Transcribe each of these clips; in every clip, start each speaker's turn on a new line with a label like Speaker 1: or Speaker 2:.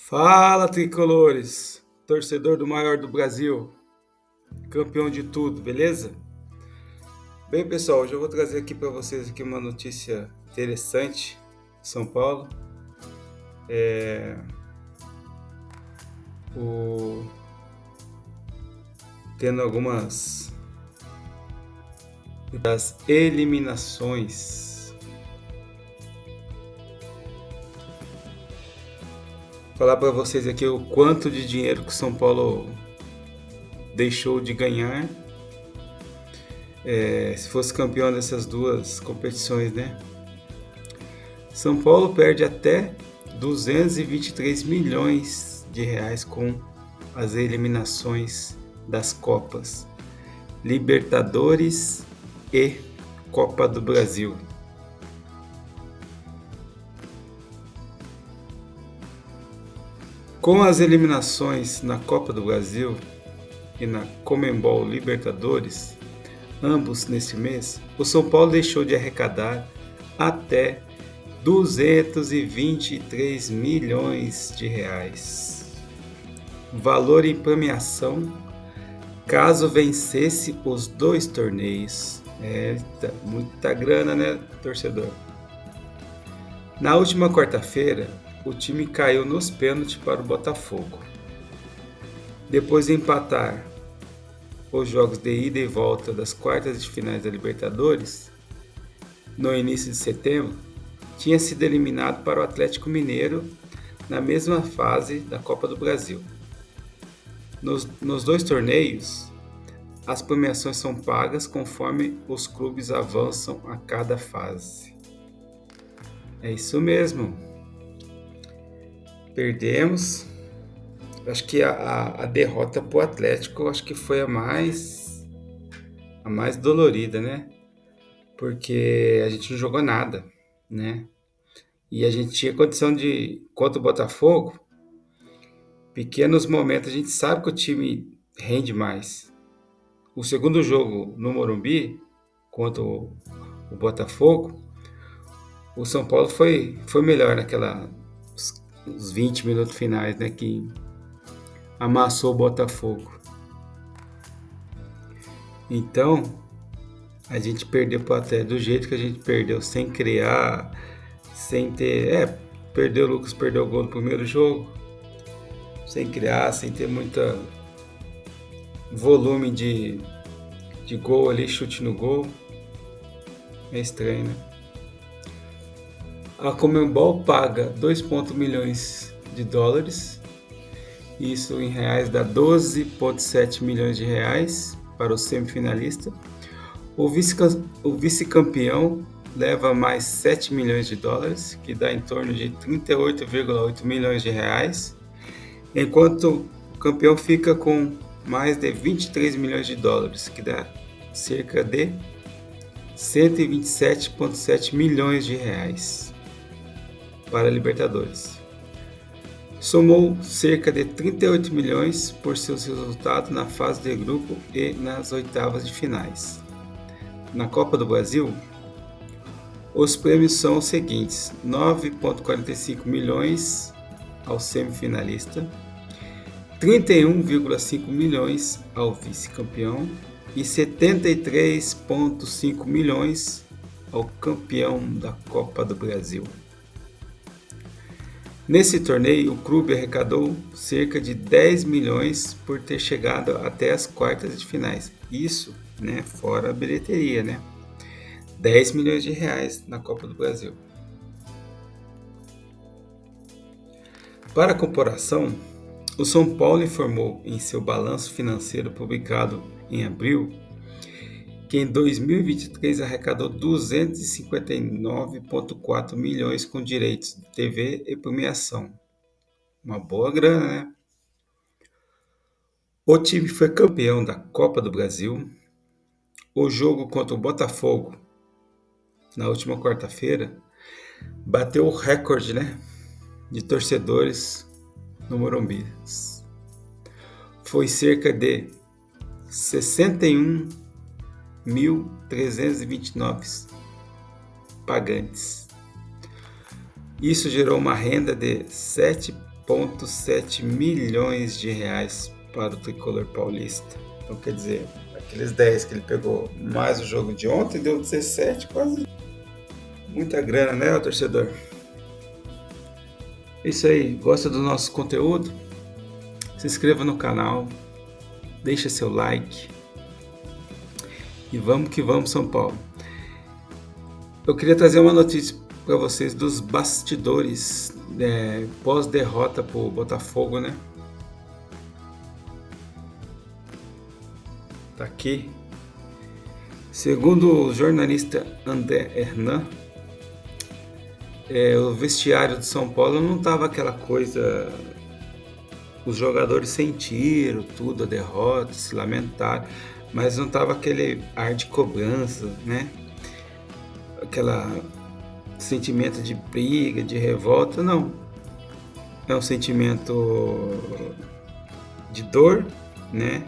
Speaker 1: Fala, tricolores! Torcedor do maior do Brasil, campeão de tudo, beleza? Bem, pessoal, hoje eu vou trazer aqui para vocês aqui uma notícia interessante de São Paulo. Tendo algumas das eliminações. Falar para vocês aqui o quanto de dinheiro que o São Paulo deixou de ganhar se fosse campeão dessas duas competições, né? São Paulo perde até 223 milhões de reais com as eliminações das Copas Libertadores e Copa do Brasil. Com as eliminações na Copa do Brasil e na Conmebol Libertadores, ambos neste mês, o São Paulo deixou de arrecadar até 223 milhões de reais. Valor em premiação caso vencesse os dois torneios. Muita grana, né, torcedor? Na última quarta-feira, o time caiu nos pênaltis para o Botafogo. Depois de empatar os jogos de ida e volta das quartas de finais da Libertadores, no início de setembro, tinha sido eliminado para o Atlético Mineiro na mesma fase da Copa do Brasil. Nos dois torneios, as premiações são pagas conforme os clubes avançam a cada fase. É isso mesmo. Perdemos. Acho que a derrota para o Atlético acho que foi a mais dolorida, né? Porque a gente não jogou nada, né? E a gente tinha condição de, contra o Botafogo, pequenos momentos, a gente sabe que o time rende mais. O segundo jogo no Morumbi, contra o Botafogo, o São Paulo foi melhor os 20 minutos finais, né? Que amassou o Botafogo. Então, a gente perdeu até do jeito que a gente perdeu, sem criar, sem ter... perdeu o Lucas, perdeu o gol no primeiro jogo, sem criar, sem ter muita volume de gol ali, chute no gol. É estranho, né? A Conmebol paga 2,1 milhões de dólares, isso em reais dá 12,7 milhões de reais para o semifinalista. O vice-campeão leva mais 7 milhões de dólares, que dá em torno de 38,8 milhões de reais, enquanto o campeão fica com mais de 23 milhões de dólares, que dá cerca de 127,7 milhões de reais para a Libertadores. Somou cerca de 38 milhões por seus resultados na fase de grupo e nas oitavas de finais. Na Copa do Brasil, os prêmios são os seguintes: 9,45 milhões ao semifinalista, 31,5 milhões ao vice-campeão e 73,5 milhões ao campeão da Copa do Brasil. Nesse torneio, o clube arrecadou cerca de 10 milhões por ter chegado até as quartas de finais. Isso, né, fora a bilheteria, né? 10 milhões de reais na Copa do Brasil. Para comparação, o São Paulo informou em seu balanço financeiro publicado em abril que em 2023 arrecadou 259,4 milhões com direitos de TV e premiação. Uma boa grana, né? O time foi campeão da Copa do Brasil. O jogo contra o Botafogo, na última quarta-feira, bateu o recorde, né, de torcedores no Morumbi. Foi cerca de 61.329 pagantes. Isso gerou uma renda de 2,7 milhões de reais para o tricolor paulista. Então, quer dizer, aqueles 10 que ele pegou mais o jogo de ontem, deu 17, quase muita grana, né, o torcedor? É isso aí, gosta do nosso conteúdo? Se inscreva no canal, deixa seu like e vamos que vamos, São Paulo. Eu queria trazer uma notícia para vocês dos bastidores pós-derrota para o Botafogo, né? Tá aqui. Segundo o jornalista André Hernan, o vestiário de São Paulo não tava aquela coisa. Os jogadores sentiram tudo, a derrota, se lamentaram, mas não tava aquele ar de cobrança, né? Aquela sentimento de briga, de revolta, não. É um sentimento de dor, né?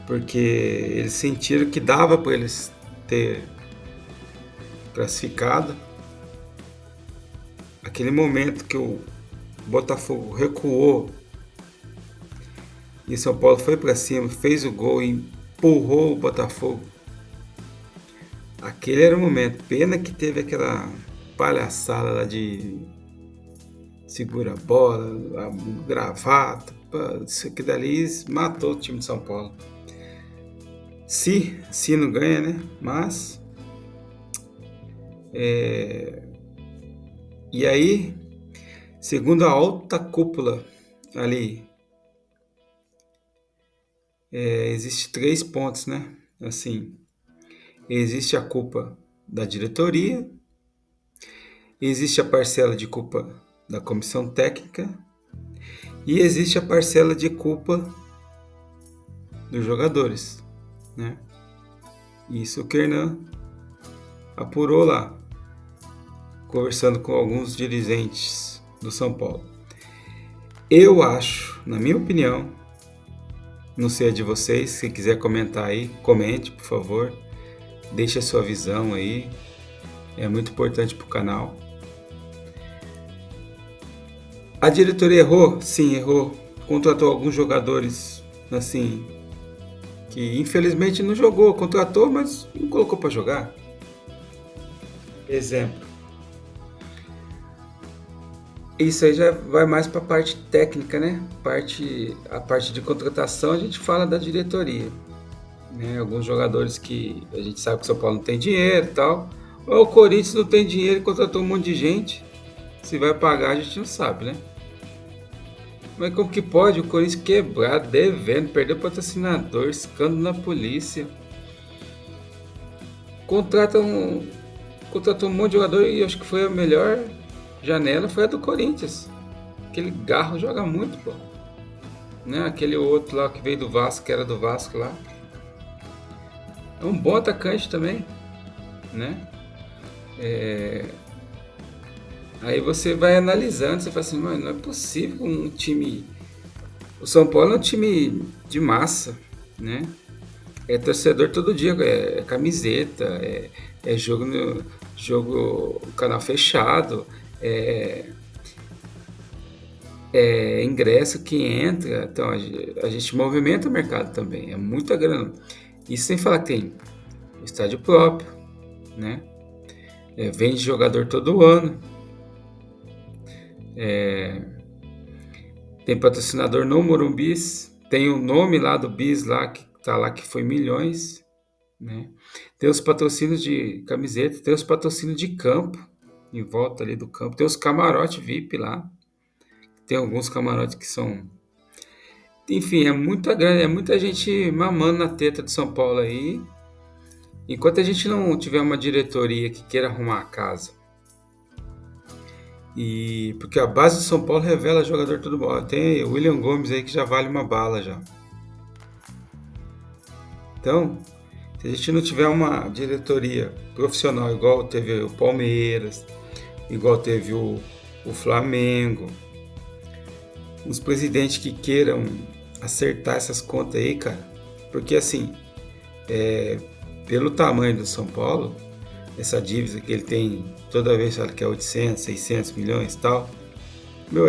Speaker 1: Porque eles sentiram que dava para eles ter classificado. Aquele momento que o Botafogo recuou e São Paulo foi para cima, fez o gol e empurrou o Botafogo. Aquele era o momento. Pena que teve aquela palhaçada lá de segura a bola, a gravata. Isso aqui dali matou o time de São Paulo. Se não ganha, né? Mas e aí, segundo a alta cúpula ali, existe 3 pontos, né? Assim, existe a culpa da diretoria, existe a parcela de culpa da comissão técnica e existe a parcela de culpa dos jogadores, né? Isso o Hernan apurou lá, conversando com alguns dirigentes do São Paulo. Eu acho, na minha opinião, não sei a de vocês, se quiser comentar aí, comente, por favor. Deixe a sua visão aí, é muito importante para o canal. A diretoria errou? Sim, errou. Contratou alguns jogadores, assim, que infelizmente não jogou. Contratou, mas não colocou para jogar. Exemplo. Isso aí já vai mais para a parte técnica, né? A parte de contratação a gente fala da diretoria, né? Alguns jogadores que a gente sabe que o São Paulo não tem dinheiro e tal. Ou o Corinthians não tem dinheiro e contratou um monte de gente. Se vai pagar a gente não sabe, né? Mas como que pode o Corinthians quebrar, devendo, perder patrocinador, escândalo na polícia? Contratou um monte de jogador e acho que foi a melhor janela, foi a do Corinthians. Aquele Garro joga muito, pô. Né? Aquele outro lá que veio do Vasco, que era do Vasco lá. É um bom atacante também, né? Aí você vai analisando, você fala assim, mano, não é possível um time... O São Paulo é um time de massa, né? É torcedor todo dia, é camiseta, é jogo canal fechado, ingresso que entra, então a gente movimenta o mercado também, é muita grana. Isso sem falar que tem estádio próprio, né? Vende jogador todo ano, tem patrocinador no Morumbi, tem o nome lá do Bis lá que tá lá que foi milhões, né? Tem os patrocínios de camiseta, tem os patrocínios de campo em volta ali do campo, tem os camarotes VIP lá, tem alguns camarotes que são, enfim, é muita grana, é muita gente mamando na teta de São Paulo aí. Enquanto a gente não tiver uma diretoria que queira arrumar a casa, e porque a base do São Paulo revela jogador todo bom. Tem o William Gomes aí que já vale uma bala já. Então, se a gente não tiver uma diretoria profissional igual teve o Palmeiras, igual teve o Flamengo, os presidentes que queiram acertar essas contas aí, cara, porque assim, pelo tamanho do São Paulo, essa dívida que ele tem toda vez fala que é 800, 600 milhões e tal, meu,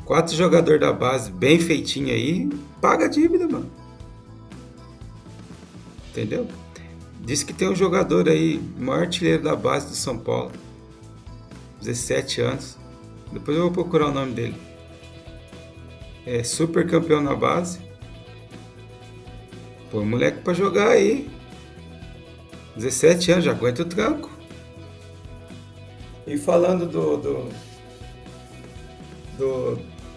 Speaker 1: 4 jogadores da base bem feitinho aí, paga a dívida, mano. Entendeu? Diz que tem um jogador aí, o maior artilheiro da base do São Paulo. 17 anos. Depois eu vou procurar o nome dele. É super campeão na base. Pô, moleque pra jogar aí. 17 anos, já aguenta o tranco. E falando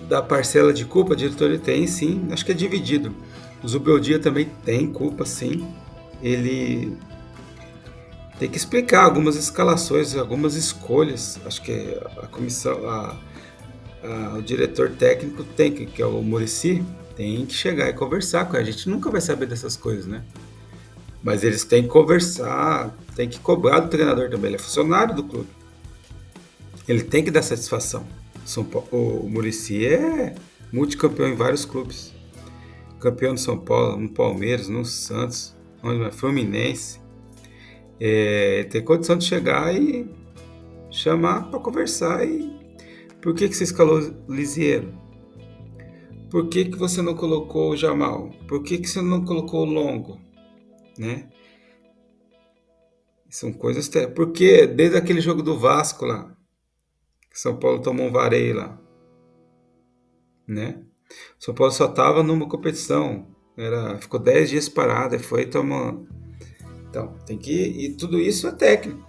Speaker 1: da parcela de culpa, a diretoria tem sim, acho que é dividido. O Zubeldia também tem culpa, sim. Ele tem que explicar algumas escalações, algumas escolhas. Acho que a comissão, o diretor técnico tem que é o Muricy, tem que chegar e conversar com a gente. Nunca vai saber dessas coisas, né? Mas eles têm que conversar, tem que cobrar do treinador também. Ele é funcionário do clube. Ele tem que dar satisfação. O Muricy é multicampeão em vários clubes. Campeão do São Paulo, no Palmeiras, no Santos, no Fluminense. Tem condição de chegar e chamar para conversar. E por que você escalou o Lisieiro? Por que você não colocou o Jamal? Por que você não colocou o Longo? Né? São coisas... Porque desde aquele jogo do Vasco lá, que São Paulo tomou um vareio lá, né? São Paulo só estava numa competição, ficou 10 dias parado e foi tomando. Então, tem que... E tudo isso é técnico.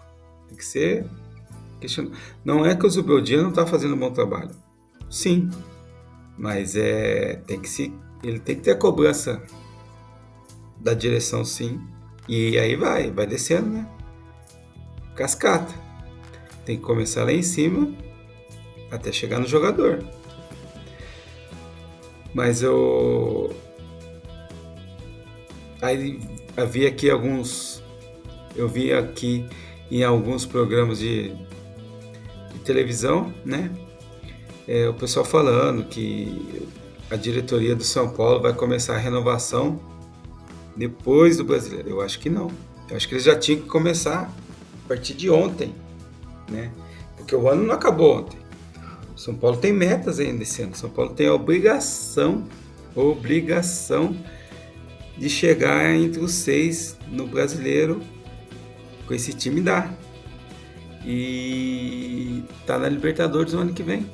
Speaker 1: Tem que ser questionado. Não é que o Zubeldia não está fazendo um bom trabalho. Sim. Mas ele tem que ter a cobrança da direção, sim. E aí vai descendo, né? Cascata. Tem que começar lá em cima até chegar no jogador. Mas aí havia aqui eu vi aqui em alguns programas de televisão, né? O pessoal falando que a diretoria do São Paulo vai começar a renovação depois do Brasileiro. Eu acho que não. Eu acho que eles já tinham que começar a partir de ontem, né? Porque o ano não acabou ontem. O São Paulo tem metas ainda esse ano. O São Paulo tem a obrigação de chegar entre os 6 no Brasileiro com esse time dá. E tá na Libertadores no ano que vem.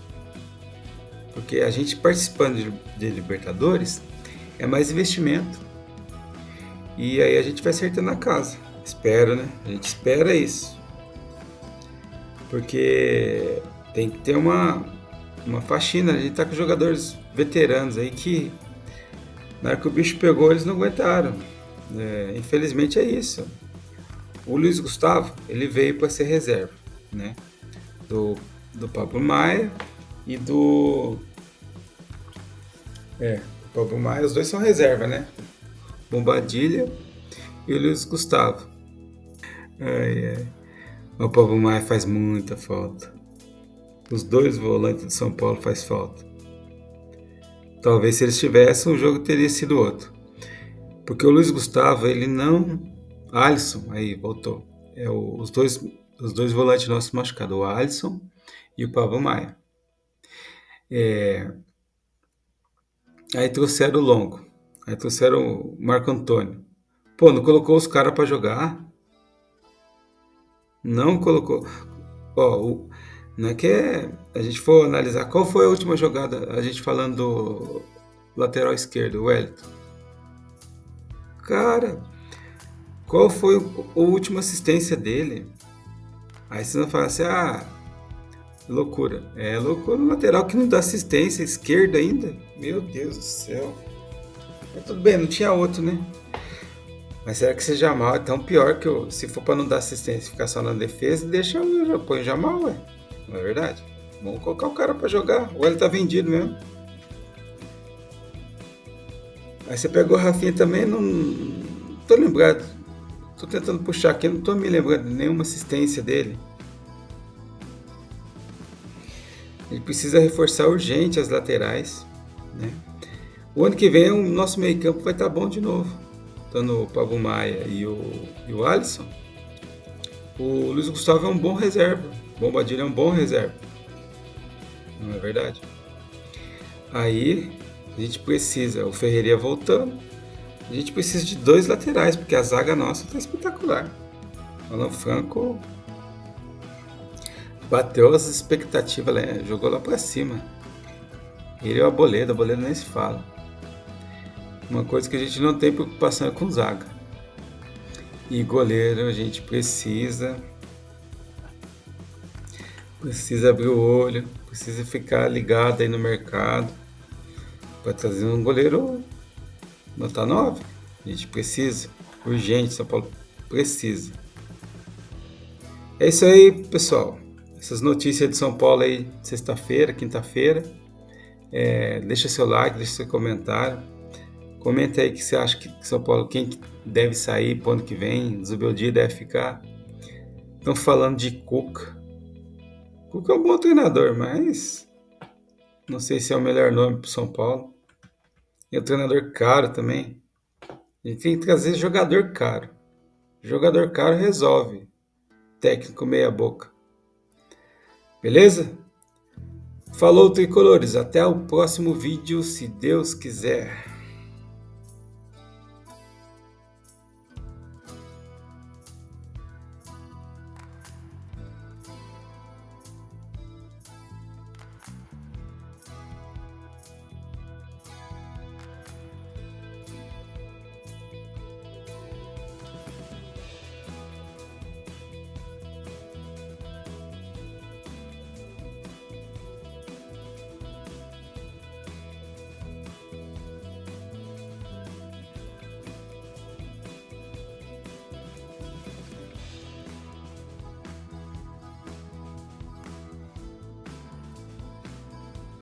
Speaker 1: Porque a gente participando de Libertadores é mais investimento. E aí a gente vai acertando a casa. Espero, né? A gente espera isso. Porque tem que ter uma faxina. A gente tá com jogadores veteranos aí que na hora que o bicho pegou eles não aguentaram. Infelizmente é isso. O Luiz Gustavo, ele veio para ser reserva, né? Do Pablo Maia e do Pablo Maia, os dois são reserva, né? Bombadilha e o Luiz Gustavo. O Pablo Maia faz muita falta. Os dois volantes de São Paulo faz falta. Talvez se eles tivessem, o jogo teria sido outro. Porque o Luiz Gustavo, ele não... Alisson, aí voltou. Os dois volantes nossos machucados, o Alisson e o Pablo Maia. Aí trouxeram o Longo. Aí trouxeram o Marco Antônio. Pô, não colocou os caras pra jogar? Não colocou. Não é que a gente for analisar qual foi a última jogada, a gente falando do lateral esquerdo, o Wellington. Cara, qual foi a última assistência dele? Aí você não fala assim, loucura. É loucura no lateral que não dá assistência, esquerda ainda. Meu Deus do céu. Mas tudo bem, não tinha outro, né? Mas será que esse Jamal é tão pior que se for para não dar assistência e ficar só na defesa, deixa eu põe o Jamal, ué. Não é verdade? Vamos colocar o cara para jogar. Ou ele tá vendido mesmo. Aí você pegou o Rafinha também, não tô lembrado. Tô tentando puxar aqui, não tô me lembrando de nenhuma assistência dele. Ele precisa reforçar urgente as laterais, né? O ano que vem o nosso meio campo vai estar bom de novo. Estando o Pablo Maia e o Alisson. O Luiz Gustavo é um bom reserva. O Bombadilha é um bom reserva. Não é verdade? Aí a gente precisa, o Ferreirinha voltando, a gente precisa de 2 laterais, porque a zaga nossa tá espetacular. O Alan Franco bateu as expectativas, né? Jogou lá pra cima. Ele é o Arboleda nem se fala. Uma coisa que a gente não tem preocupação é com zaga. E goleiro a gente precisa abrir o olho, precisa ficar ligado aí no mercado para trazer um goleiro nota 9. A gente precisa, urgente, São Paulo precisa. É isso aí, pessoal. Essas notícias de São Paulo aí, sexta-feira, quinta-feira. Deixa seu like, deixa seu comentário. Comenta aí que você acha que São Paulo, quem deve sair pro ano que vem, Zubeldia deve ficar. Estão falando de Cuca. Cuca é um bom treinador, mas não sei se é o melhor nome pro São Paulo. E é um treinador caro também. A gente tem que trazer jogador caro. Jogador caro resolve. Técnico meia boca. Beleza? Falou, tricolores. Até o próximo vídeo, se Deus quiser.